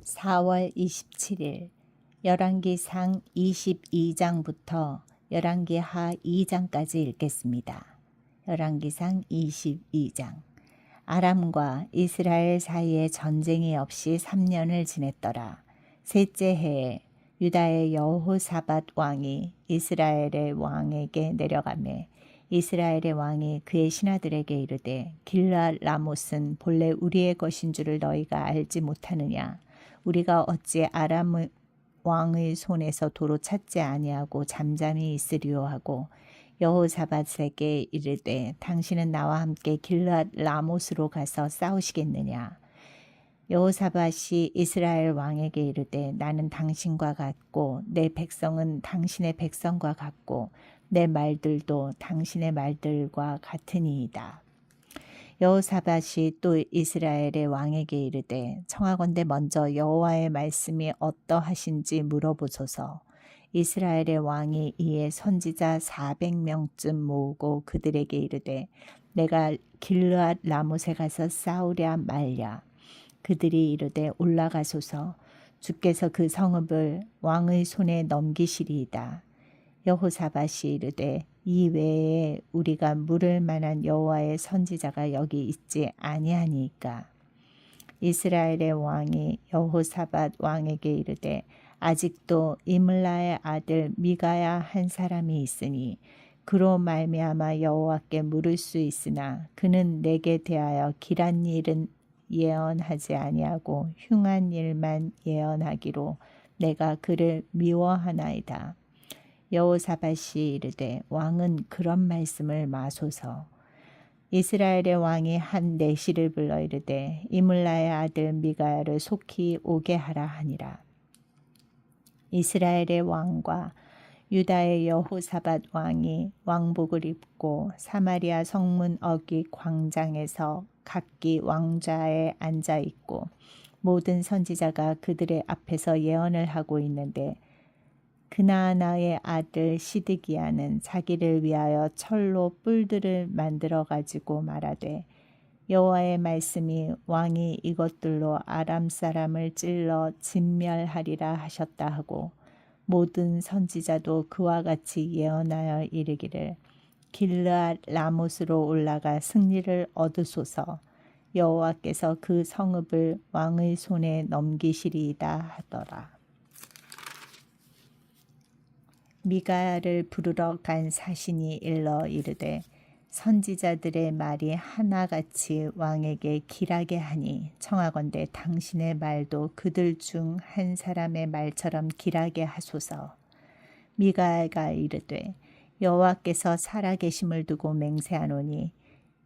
4월 27일 열왕기상 22장부터 열왕기하 2장까지 읽겠습니다. 열왕기상 22장. 아람과 이스라엘 사이에 전쟁이 없이 3년을 지냈더라. 셋째 해에 유다의 여호사밧 왕이 이스라엘의 왕에게 내려가매 이스라엘의 왕이 그의 신하들에게 이르되 길르앗 라못은 본래 우리의 것인 줄을 너희가 알지 못하느냐. 우리가 어찌 아람 왕의 손에서 도로 찾지 아니하고 잠잠히 있으리요 하고 여호사밧에게 이르되 당신은 나와 함께 길르앗 라못으로 가서 싸우시겠느냐. 여호사밧이 이스라엘 왕에게 이르되 나는 당신과 같고 내 백성은 당신의 백성과 같고 내 말들도 당신의 말들과 같으니이다. 여호사밧이 또 이스라엘의 왕에게 이르되 청하건대 먼저 여호와의 말씀이 어떠하신지 물어보소서. 이스라엘의 왕이 이에 선지자 400명쯤 모으고 그들에게 이르되 내가 길르앗 라못에 가서 싸우랴 말랴. 그들이 이르되 올라가소서. 주께서 그 성읍을 왕의 손에 넘기시리이다. 여호사밧이 이르되 이 외에 우리가 물을 만한 여호와의 선지자가 여기 있지 아니하니까. 이스라엘의 왕이 여호사밧 왕에게 이르되 아직도 이물라의 아들 미가야 한 사람이 있으니 그로 말미암아 여호와께 물을 수 있으나 그는 내게 대하여 길한 일은 예언하지 아니하고 흉한 일만 예언하기로 내가 그를 미워하나이다. 여호사밧이 이르되 왕은 그런 말씀을 마소서. 이스라엘의 왕이 한 내시를 불러 이르되 이물라의 아들 미가야를 속히 오게 하라 하니라. 이스라엘의 왕과 유다의 여호사밧 왕이 왕복을 입고 사마리아 성문 어귀 광장에서 각기 왕좌에 앉아 있고 모든 선지자가 그들의 앞에서 예언을 하고 있는데 그나아나의 아들 시드기야는 자기를 위하여 철로 뿔들을 만들어 가지고 말하되 여호와의 말씀이 왕이 이것들로 아람 사람을 찔러 진멸하리라 하셨다 하고 모든 선지자도 그와 같이 예언하여 이르기를 길르앗 라못으로 올라가 승리를 얻으소서. 여호와께서 그 성읍을 왕의 손에 넘기시리이다 하더라. 미가야를 부르러 간 사신이 일러 이르되 선지자들의 말이 하나같이 왕에게 길하게 하니 청하건대 당신의 말도 그들 중 한 사람의 말처럼 길하게 하소서. 미가야가 이르되 여호와께서 살아계심을 두고 맹세하노니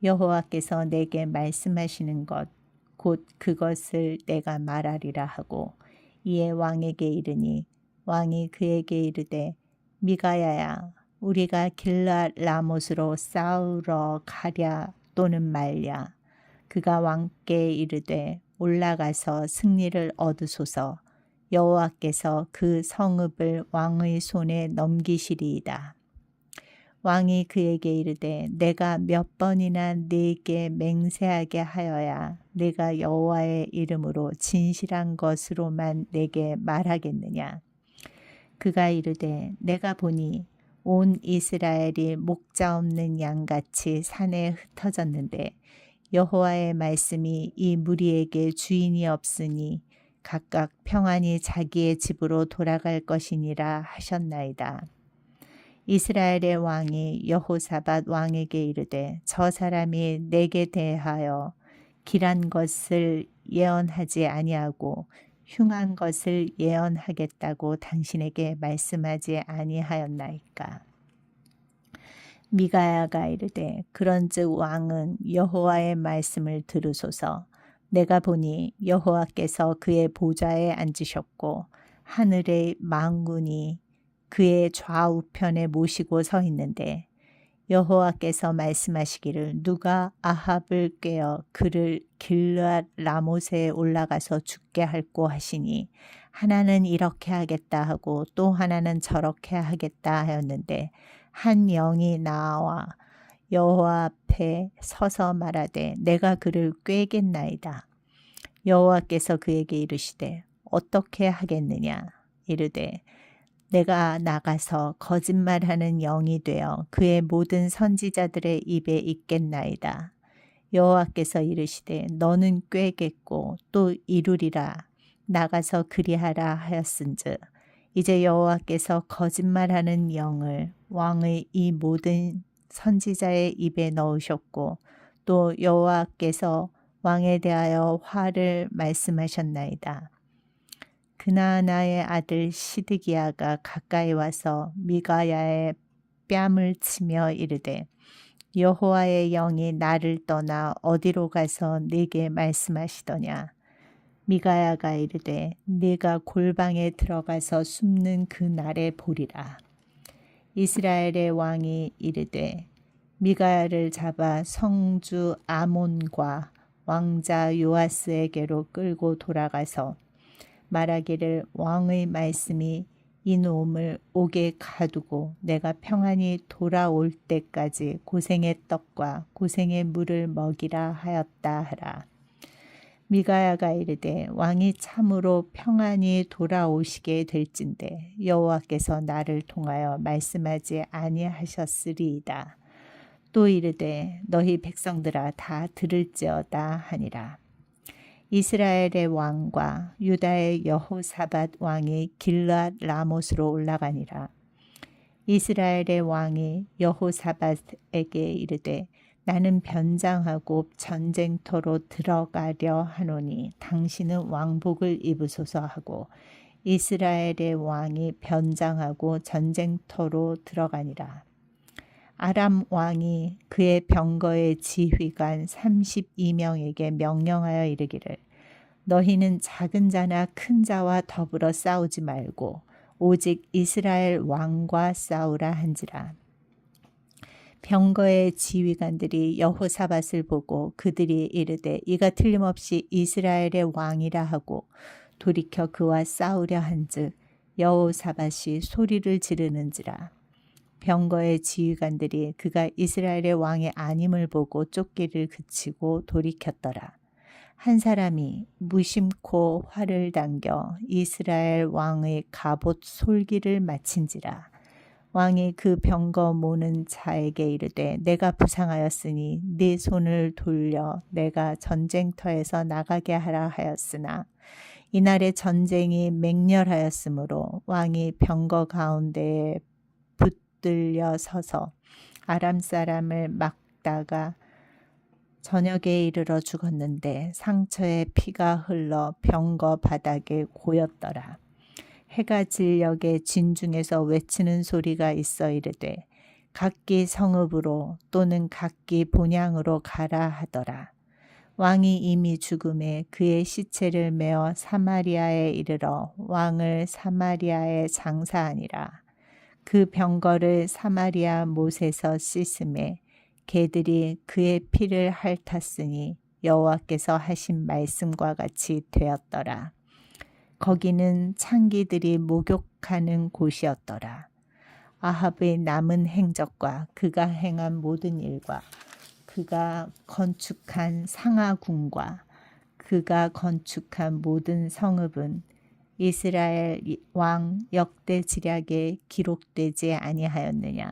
여호와께서 내게 말씀하시는 것 곧 그것을 내가 말하리라 하고 이에 왕에게 이르니 왕이 그에게 이르되 미가야야 우리가 길르앗 라못으로 싸우러 가랴 또는 말랴. 그가 왕께 이르되 올라가서 승리를 얻으소서. 여호와께서 그 성읍을 왕의 손에 넘기시리이다. 왕이 그에게 이르되 내가 몇 번이나 네게 맹세하게 하여야 네가 여호와의 이름으로 진실한 것으로만 내게 말하겠느냐. 그가 이르되 내가 보니 온 이스라엘이 목자 없는 양같이 산에 흩어졌는데 여호와의 말씀이 이 무리에게 주인이 없으니 각각 평안히 자기의 집으로 돌아갈 것이니라 하셨나이다. 이스라엘의 왕이 여호사밧 왕에게 이르되 저 사람이 내게 대하여 길한 것을 예언하지 아니하고 흉한 것을 예언하겠다고 당신에게 말씀하지 아니하였나이까. 미가야가 이르되 그런즉 왕은 여호와의 말씀을 들으소서. 내가 보니 여호와께서 그의 보좌에 앉으셨고 하늘의 만군이 그의 좌우편에 모시고 서 있는데 여호와께서 말씀하시기를 누가 아합을 꾀어 그를 길르앗 라못에 올라가서 죽게 할꼬 하시니 하나는 이렇게 하겠다 하고 또 하나는 저렇게 하겠다 하였는데 한 영이 나와 여호와 앞에 서서 말하되 내가 그를 꾀겠나이다. 여호와께서 그에게 이르시되 어떻게 하겠느냐 이르되 내가 나가서 거짓말하는 영이 되어 그의 모든 선지자들의 입에 있겠나이다. 여호와께서 이르시되 너는 꾀겠고 또 이루리라. 나가서 그리하라 하였은즉 이제 여호와께서 거짓말하는 영을 왕의 이 모든 선지자의 입에 넣으셨고 또 여호와께서 왕에 대하여 화를 말씀하셨나이다. 그나아나의 아들 시드기야가 가까이 와서 미가야의 뺨을 치며 이르되 여호와의 영이 나를 떠나 어디로 가서 네게 말씀하시더냐. 미가야가 이르되 네가 골방에 들어가서 숨는 그 날에 보리라. 이스라엘의 왕이 이르되 미가야를 잡아 성주 아몬과 왕자 요아스에게로 끌고 돌아가서 말하기를 왕의 말씀이 이놈을 옥에 가두고 내가 평안히 돌아올 때까지 고생의 떡과 고생의 물을 먹이라 하였다 하라. 미가야가 이르되 왕이 참으로 평안히 돌아오시게 될진대 여호와께서 나를 통하여 말씀하지 아니하셨으리이다. 또 이르되 너희 백성들아 다 들을지어다 하니라. 이스라엘의 왕과 유다의 여호사밧 왕이 길르앗 라못으로 올라가니라. 이스라엘의 왕이 여호사밧에게 이르되 나는 변장하고 전쟁터로 들어가려 하노니 당신은 왕복을 입으소서 하고 이스라엘의 왕이 변장하고 전쟁터로 들어가니라. 아람 왕이 그의 병거의 지휘관 32명에게 명령하여 이르기를 너희는 작은 자나 큰 자와 더불어 싸우지 말고 오직 이스라엘 왕과 싸우라 한지라. 병거의 지휘관들이 여호사밧을 보고 그들이 이르되 이가 틀림없이 이스라엘의 왕이라 하고 돌이켜 그와 싸우려 한즉 여호사밧이 소리를 지르는지라. 병거의 지휘관들이 그가 이스라엘의 왕이 아님을 보고 쫓기를 그치고 돌이켰더라. 한 사람이 무심코 활을 당겨 이스라엘 왕의 갑옷 솔기를 마친지라. 왕이 그 병거 모는 자에게 이르되 내가 부상하였으니 네 손을 돌려 내가 전쟁터에서 나가게 하라 하였으나 이날의 전쟁이 맹렬하였으므로 왕이 병거 가운데에 붙들려 서서 아람 사람을 막다가 저녁에 이르러 죽었는데 상처에 피가 흘러 병거 바닥에 고였더라. 해가 진녘에 진중에서 외치는 소리가 있어 이르되 각기 성읍으로 또는 각기 본향으로 가라 하더라. 왕이 이미 죽음에 그의 시체를 메어 사마리아에 이르러 왕을 사마리아에 장사하니라. 그 병거를 사마리아 못에서 씻음에 개들이 그의 피를 핥았으니 여호와께서 하신 말씀과 같이 되었더라. 거기는 창기들이 목욕하는 곳이었더라. 아합의 남은 행적과 그가 행한 모든 일과 그가 건축한 상하궁과 그가 건축한 모든 성읍은 이스라엘 왕 역대 지략에 기록되지 아니하였느냐.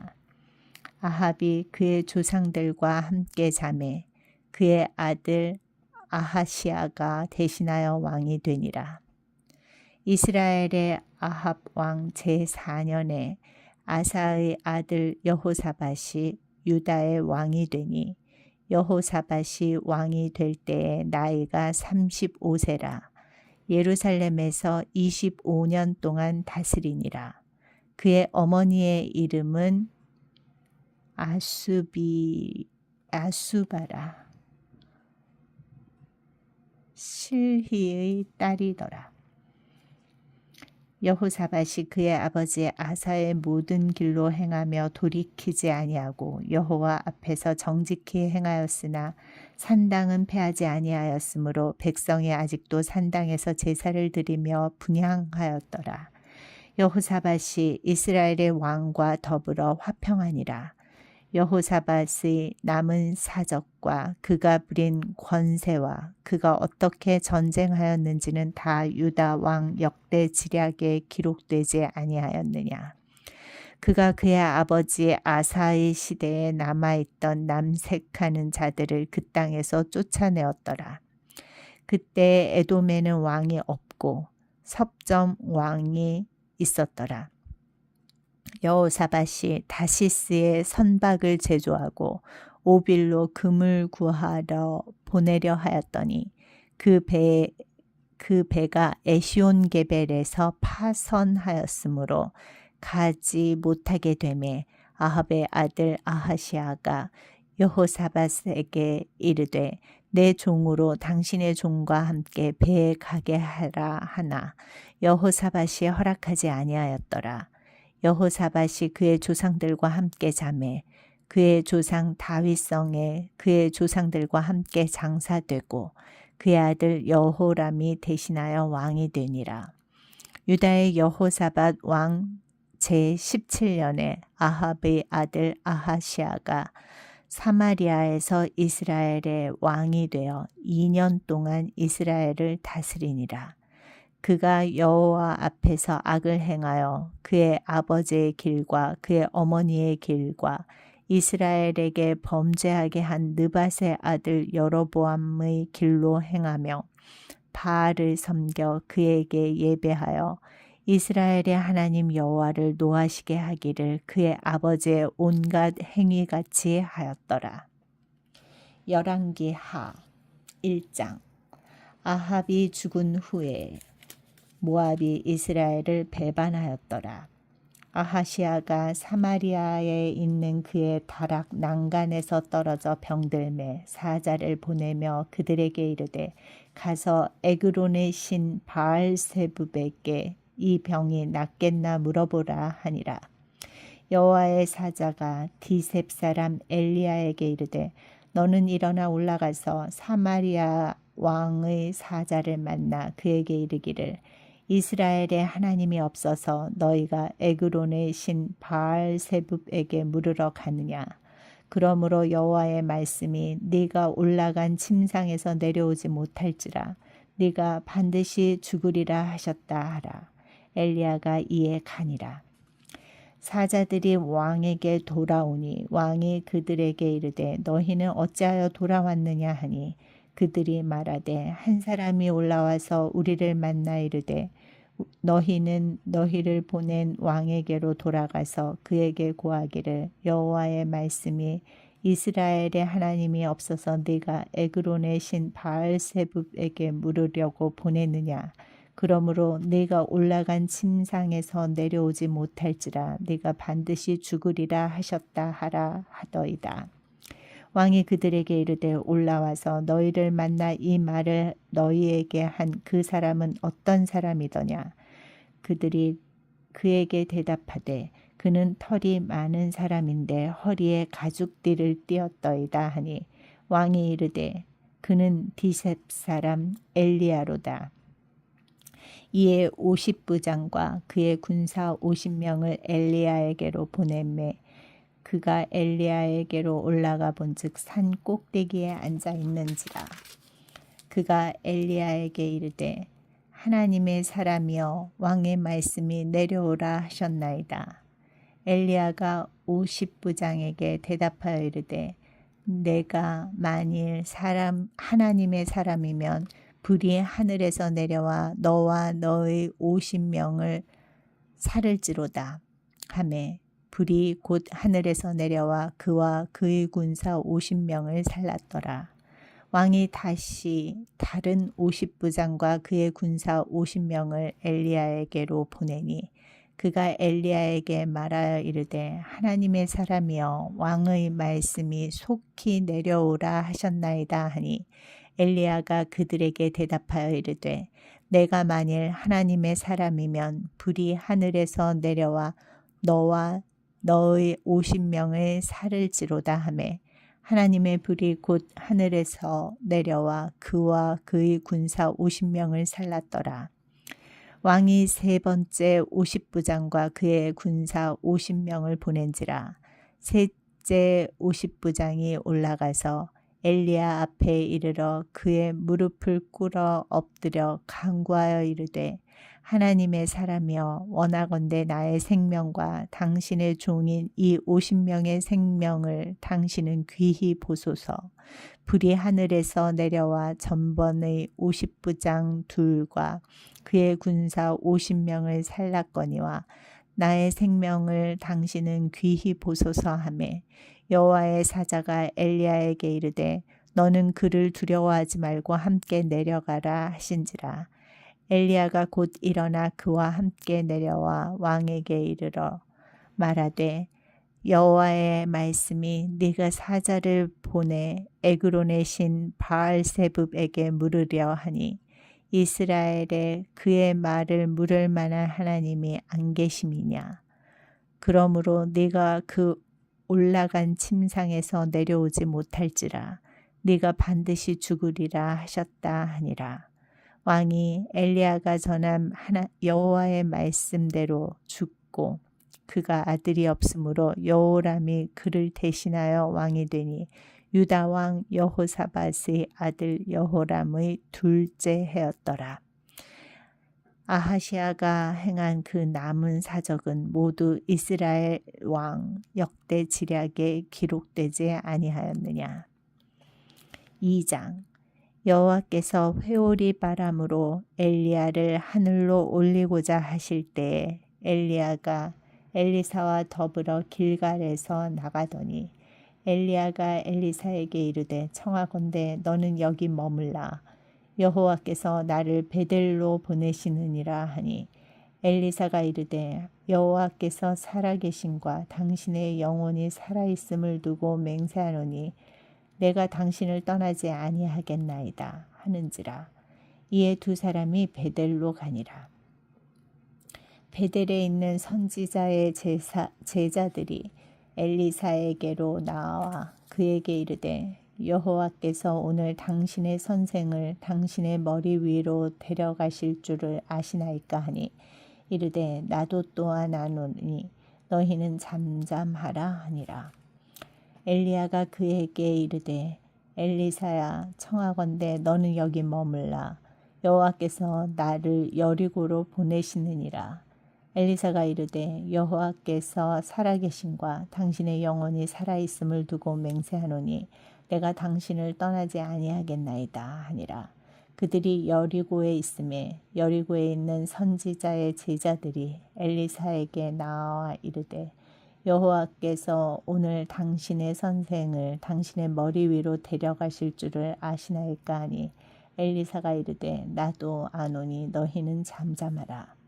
아합이 그의 조상들과 함께 자매 그의 아들 아하시아가 대신하여 왕이 되니라. 이스라엘의 아합 왕 제4년에 아사의 아들 여호사밧이 유다의 왕이 되니 여호사밧이 왕이 될 때에 나이가 35세라. 예루살렘에서 25년 동안 다스리니라. 그의 어머니의 이름은 아수바라. 실히의 딸이더라. 여호사밧이 그의 아버지 아사의 모든 길로 행하며 돌이키지 아니하고 여호와 앞에서 정직히 행하였으나 산당은 패하지 아니하였으므로 백성이 아직도 산당에서 제사를 드리며 분향하였더라. 여호사밧이 이스라엘의 왕과 더불어 화평하니라. 여호사밧의 남은 사적과 그가 부린 권세와 그가 어떻게 전쟁하였는지는 다 유다 왕 역대 지략에 기록되지 아니하였느냐. 그가 그의 아버지 아사의 시대에 남아있던 남색하는 자들을 그 땅에서 쫓아내었더라. 그때 에돔에는 왕이 없고 섭점 왕이 있었더라. 여호사밧이 다시스에 선박을 제조하고 오빌로 금을 구하러 보내려 하였더니 그 배가 에시온게벨에서 파선하였으므로 가지 못하게 되매 아합의 아들 아하시아가 여호사밧에게 이르되 내 종으로 당신의 종과 함께 배에 가게 하라 하나 여호사밧이 허락하지 아니하였더라. 여호사밧이 그의 조상들과 함께 자매 그의 조상 다윗성에 그의 조상들과 함께 장사되고 그의 아들 여호람이 대신하여 왕이 되니라. 유다의 여호사밧 왕 제17년에 아합의 아들 아하시아가 사마리아에서 이스라엘의 왕이 되어 2년 동안 이스라엘을 다스리니라. 그가 여호와 앞에서 악을 행하여 그의 아버지의 길과 그의 어머니의 길과 이스라엘에게 범죄하게 한 느밧의 아들 여로보암의 길로 행하며 바알을 섬겨 그에게 예배하여 이스라엘의 하나님 여호와를 노하시게 하기를 그의 아버지의 온갖 행위같이 하였더라. 열왕기하 1장. 아합이 죽은 후에 모압이 이스라엘을 배반하였더라. 아하시아가 사마리아에 있는 그의 다락 난간에서 떨어져 병들매 사자를 보내며 그들에게 이르되 가서 에그론의 신 바알세붑에게 이 병이 낫겠나 물어보라 하니라. 여호와의 사자가 디셉 사람 엘리야에게 이르되 너는 일어나 올라가서 사마리아 왕의 사자를 만나 그에게 이르기를 이스라엘에 하나님이 없어서 너희가 에그론의 신 바알세붑에게 물으러 가느냐. 그러므로 여호와의 말씀이 네가 올라간 침상에서 내려오지 못할지라 네가 반드시 죽으리라 하셨다 하라. 엘리야가 이에 가니라. 사자들이 왕에게 돌아오니 왕이 그들에게 이르되 너희는 어찌하여 돌아왔느냐 하니 그들이 말하되 한 사람이 올라와서 우리를 만나 이르되 너희는 너희를 보낸 왕에게로 돌아가서 그에게 고하기를 여호와의 말씀이 이스라엘의 하나님이 없어서 네가 에그론의 신 바알세붑에게 물으려고 보내느냐. 그러므로 네가 올라간 침상에서 내려오지 못할지라 네가 반드시 죽으리라 하셨다 하라 하더이다. 왕이 그들에게 이르되 올라와서 너희를 만나 이 말을 너희에게 한 그 사람은 어떤 사람이더냐. 그들이 그에게 대답하되 그는 털이 많은 사람인데 허리에 가죽띠를 띠었더이다 하니 왕이 이르되 그는 디셉 사람 엘리야로다. 이에 50부장과 그의 군사 50명을 엘리야에게로 보내매 그가 엘리야에게로 올라가 본즉 산 꼭대기에 앉아 있는지라. 그가 엘리야에게 이르되 하나님의 사람이여 왕의 말씀이 내려오라 하셨나이다. 엘리야가 50부장에게 대답하여 이르되 내가 만일 하나님의 사람이면 불이 하늘에서 내려와 너와 너의 50명을 살을지로다 하매 불이 곧 하늘에서 내려와 그와 그의 군사 50명을 살랐더라. 왕이 다시 다른 50부장과 그의 군사 50명을 엘리야에게로 보내니 그가 엘리야에게 말하여 이르되 하나님의 사람이여 왕의 말씀이 속히 내려오라 하셨나이다 하니 엘리야가 그들에게 대답하여 이르되 내가 만일 하나님의 사람이면 불이 하늘에서 내려와 너와 너의 50명을 살을지로다 하매 하나님의 불이 곧 하늘에서 내려와 그와 그의 군사 50명을 살랐더라. 왕이 세 번째 50부장과 그의 군사 50명을 보낸지라. 셋째 둘째 50부장이 올라가서 엘리야 앞에 이르러 그의 무릎을 꿇어 엎드려 간구하여 이르되 하나님의 사람이여 원하건대 나의 생명과 당신의 종인 이 50명의 생명을 당신은 귀히 보소서. 불이 하늘에서 내려와 전번의 50부장 둘과 그의 군사 50명을 살랐거니와 나의 생명을 당신은 귀히 보소서 하매 여호와의 사자가 엘리야에게 이르되 너는 그를 두려워하지 말고 함께 내려가라 하신지라. 엘리야가 곧 일어나 그와 함께 내려와 왕에게 이르러 말하되 여호와의 말씀이 네가 사자를 보내 에그론의 신 바알세붑에게 물으려 하니 이스라엘에 그의 말을 물을 만한 하나님이 안 계심이냐. 그러므로 네가 그 올라간 침상에서 내려오지 못할지라 네가 반드시 죽으리라 하셨다 하니라. 왕이 엘리야가 전한 여호와의 말씀대로 죽고 그가 아들이 없으므로 여호람이 그를 대신하여 왕이 되니 유다 왕 여호사밧의 아들 여호람의 둘째 해였더라. 아하시아가 행한 그 남은 사적은 모두 이스라엘 왕 역대 지략에 기록되지 아니하였느냐. 2장 여호와께서 회오리 바람으로 엘리야를 하늘로 올리고자 하실 때에 엘리야가 엘리사와 더불어 길갈에서 나가더니 엘리야가 엘리사에게 이르되 청하건대 너는 여기 머물라. 여호와께서 나를 베델로 보내시느니라 하니 엘리사가 이르되 여호와께서 살아계심과 당신의 영혼이 살아있음을 두고 맹세하노니 내가 당신을 떠나지 아니하겠나이다 하는지라. 이에 두 사람이 베델로 가니라. 베델에 있는 선지자의 제자들이 엘리사에게로 나와 그에게 이르되 여호와께서 오늘 당신의 선생을 당신의 머리 위로 데려가실 줄을 아시나이까 하니 이르되 나도 또한 아노니 너희는 잠잠하라 하니라. 엘리야가 그에게 이르되 엘리사야 청하건대 너는 여기 머물라. 여호와께서 나를 여리고로 보내시느니라. 엘리사가 이르되 여호와께서 살아계심과 당신의 영혼이 살아있음을 두고 맹세하노니 내가 당신을 떠나지 아니하겠나이다 하니라. 그들이 여리고에 있음에 여리고에 있는 선지자의 제자들이 엘리사에게 나와 이르되 여호와께서 오늘 당신의 선생을 당신의 머리 위로 데려가실 줄을 아시나이까 하니 엘리사가 이르되 나도 아노니 너희는 잠잠하라.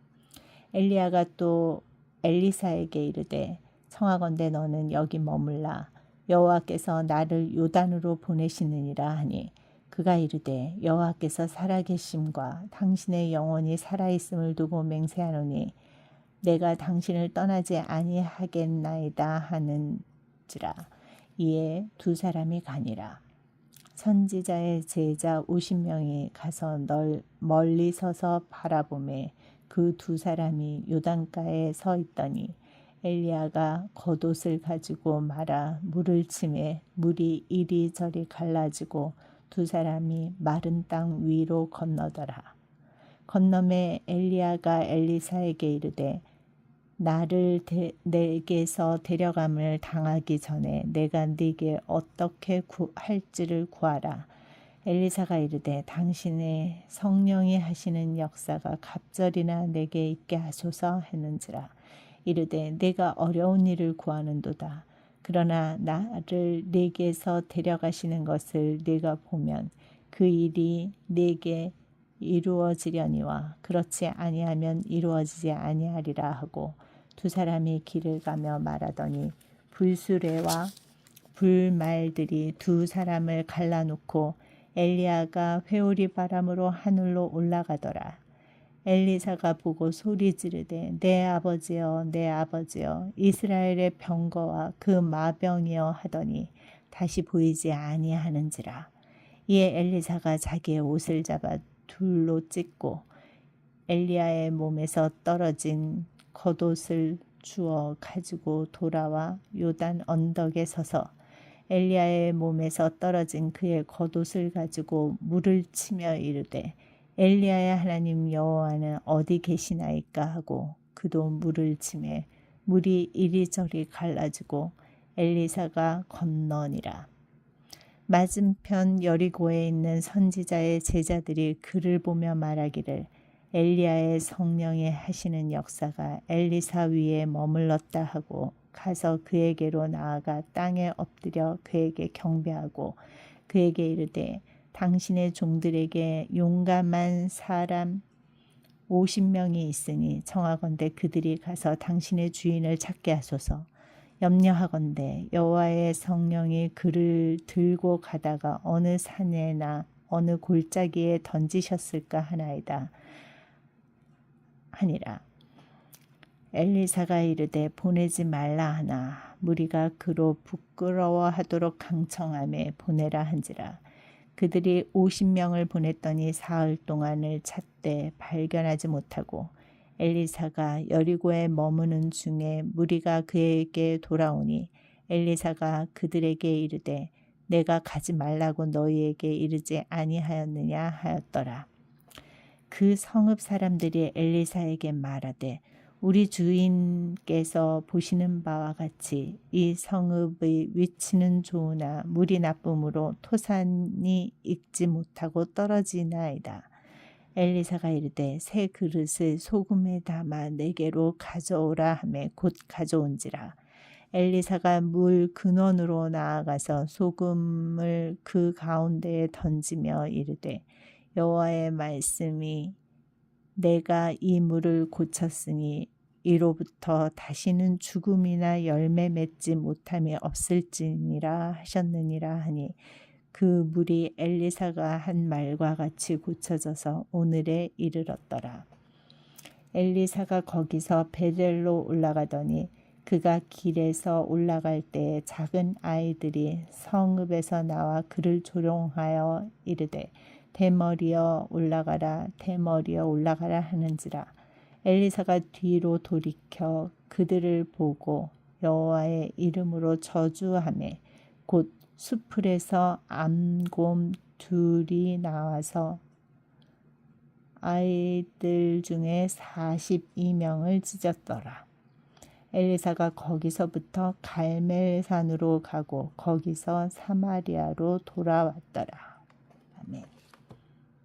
엘리야가 또 엘리사에게 이르되 청하건대 너는 여기 머물라. 여호와께서 나를 요단으로 보내시느니라 하니 그가 이르되 여호와께서 살아계심과 당신의 영혼이 살아있음을 두고 맹세하노니 내가 당신을 떠나지 아니하겠나이다 하는지라. 이에 두 사람이 가니라. 선지자의 제자 50명이 가서 멀리 서서 바라보매 그 두 사람이 요단가에 서 있더니 엘리야가 겉옷을 가지고 말아 물을 치매 물이 이리저리 갈라지고 두 사람이 마른 땅 위로 건너더라. 건너매 엘리야가 엘리사에게 이르되 나를 내게서 데려감을 당하기 전에 내가 네게 어떻게 할지를 구하라. 엘리사가 이르되 당신의 성령이 하시는 역사가 갑절이나 내게 있게 하소서 했는지라. 이르되 내가 어려운 일을 구하는도다. 그러나 나를 네게서 데려가시는 것을 네가 보면 그 일이 네게 이루어지려니와 그렇지 아니하면 이루어지지 아니하리라 하고 두 사람이 길을 가며 말하더니 불수레와 불말들이 두 사람을 갈라놓고 엘리야가 회오리 바람으로 하늘로 올라가더라. 엘리사가 보고 소리 지르되 내 아버지여 내 아버지여 이스라엘의 병거와 그 마병이여 하더니 다시 보이지 아니하는지라. 이에 엘리사가 자기의 옷을 잡아 둘로 찢고 엘리야의 몸에서 떨어진 겉옷을 주어 가지고 돌아와 요단 언덕에 서서 엘리야의 몸에서 떨어진 그의 겉옷을 가지고 물을 치며 이르되 엘리야의 하나님 여호와는 어디 계시나이까 하고 그도 물을 치매 물이 이리저리 갈라지고 엘리사가 건너니라. 맞은편 여리고에 있는 선지자의 제자들이 그를 보며 말하기를 엘리야의 성령이 하시는 역사가 엘리사 위에 머물렀다 하고 가서 그에게로 나아가 땅에 엎드려 그에게 경배하고 그에게 이르되 당신의 종들에게 용감한 사람 50명이 있으니 청하건대 그들이 가서 당신의 주인을 찾게 하소서. 염려하건대 여호와의 성령이 그를 들고 가다가 어느 산에나 어느 골짜기에 던지셨을까 하나이다 하니라. 엘리사가 이르되 보내지 말라 하나 무리가 그로 부끄러워하도록 강청하며 보내라 한지라. 그들이 50명을 보냈더니 사흘 동안을 찾되 발견하지 못하고 엘리사가 여리고에 머무는 중에 무리가 그에게 돌아오니 엘리사가 그들에게 이르되 내가 가지 말라고 너희에게 이르지 아니하였느냐 하였더라. 그 성읍 사람들이 엘리사에게 말하되 우리 주인께서 보시는 바와 같이 이 성읍의 위치는 좋으나 물이 나쁨으로 토산이 익지 못하고 떨어지나이다. 엘리사가 이르되 새 그릇을 소금에 담아 내게로 가져오라 하매 곧 가져온지라. 엘리사가 물 근원으로 나아가서 소금을 그 가운데에 던지며 이르되 여호와의 말씀이 내가 이 물을 고쳤으니 이로부터 다시는 죽음이나 열매 맺지 못함이 없을지니라 하셨느니라 하니 그 물이 엘리사가 한 말과 같이 고쳐져서 오늘에 이르렀더라. 엘리사가 거기서 베델로 올라가더니 그가 길에서 올라갈 때에 작은 아이들이 성읍에서 나와 그를 조롱하여 이르되 대머리여 올라가라 대머리여 올라가라 하는지라. 엘리사가 뒤로 돌이켜 그들을 보고 여호와의 이름으로 저주하매 곧 수풀에서 암곰 둘이 나와서 아이들 중에 42명을 찢었더라. 엘리사가 거기서부터 갈멜산으로 가고 거기서 사마리아로 돌아왔더라. 아멘.